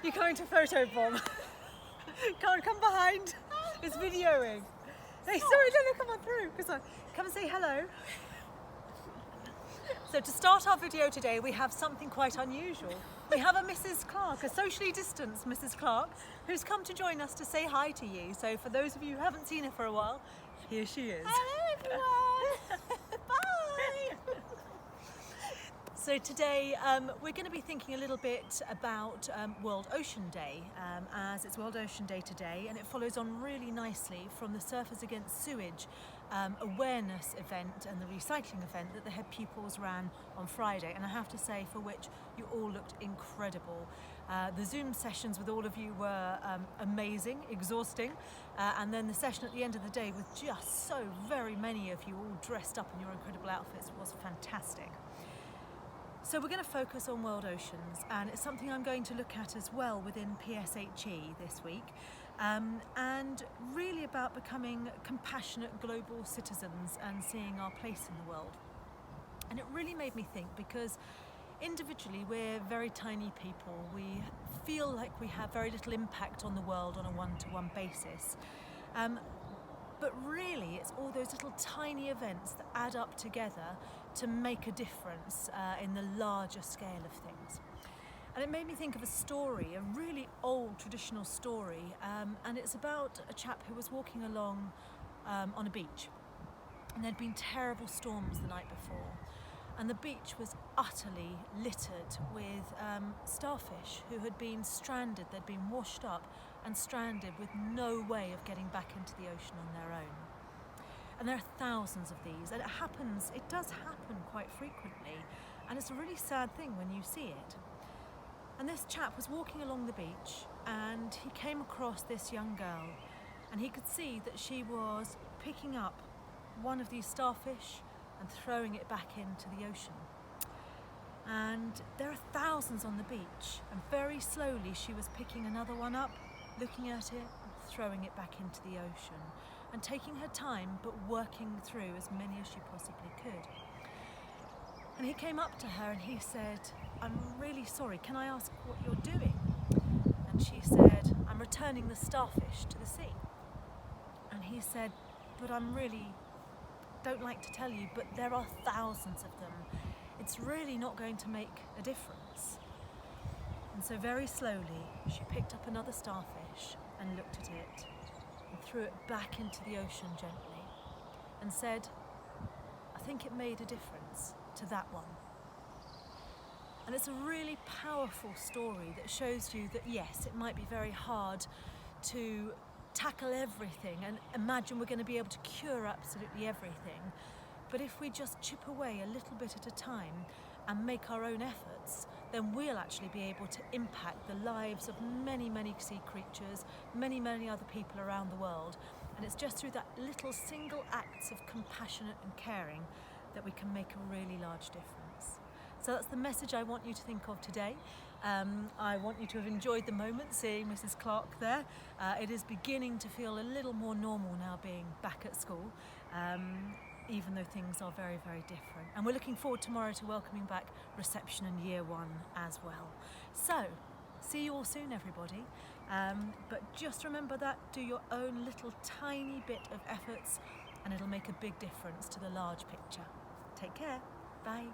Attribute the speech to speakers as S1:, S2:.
S1: You're coming to photobomb. Come behind. It's videoing. Hey, sorry, no, come on through. Come and say hello. So to start our video today, we have something quite unusual. We have a Mrs. Clark, a socially distanced Mrs. Clark, who's come to join us to say hi to you. So for those of you who haven't seen her for a while, here she is.
S2: Hello everyone! Bye!
S1: So today we're going to be thinking a little bit about World Ocean Day, as it's World Ocean Day today, and it follows on really nicely from the Surfers Against Sewage awareness event and the recycling event that the head pupils ran on Friday, and I have to say, for which you all looked incredible. The Zoom sessions with all of you were amazing, exhausting, and then the session at the end of the day with just so very many of you all dressed up in your incredible outfits was fantastic. So we're going to focus on World Oceans, and it's something I'm going to look at as well within PSHE this week, and really about becoming compassionate global citizens and seeing our place in the world. And it really made me think, because individually we're very tiny people. We feel like we have very little impact on the world on a one-to-one basis. But really, it's all those little tiny events that add up together to make a difference in the larger scale of things. And it made me think of a story, a really old traditional story, and it's about a chap who was walking along on a beach. And there'd been terrible storms the night before, and the beach was utterly littered with starfish who had been stranded. They'd been washed up and stranded with no way of getting back into the ocean on their own. And there are thousands of these, and it does happen quite frequently, and it's a really sad thing when you see it. And this chap was walking along the beach, and he came across this young girl, and he could see that she was picking up one of these starfish and throwing it back into the ocean. And there are thousands on the beach, and very slowly she was picking another one up, looking at it, and throwing it back into the ocean, and taking her time but working through as many as she possibly could. And he came up to her and he said, "I'm really sorry, can I ask what you're doing?" And she said, "I'm returning the starfish to the sea." And he said, "But I'm really don't like to tell you, but there are thousands of them. It's really not going to make a difference." And so very slowly she picked up another starfish and looked at it and threw it back into the ocean gently and said, "I think it made a difference to that one." And it's a really powerful story that shows you that yes, it might be very hard to tackle everything and imagine we're going to be able to cure absolutely everything, but if we just chip away a little bit at a time and make our own efforts, then we'll actually be able to impact the lives of many, many sea creatures, many, many other people around the world. And it's just through that little single acts of compassionate and caring that we can make a really large difference. So that's the message I want you to think of today. I want you to have enjoyed the moment seeing Mrs. Clark there. It is beginning to feel a little more normal now being back at school, even though things are very, very different. And we're looking forward tomorrow to welcoming back reception in year one as well. So, see you all soon, everybody. But just remember that, do your own little tiny bit of efforts and it'll make a big difference to the large picture. Take care. Bye.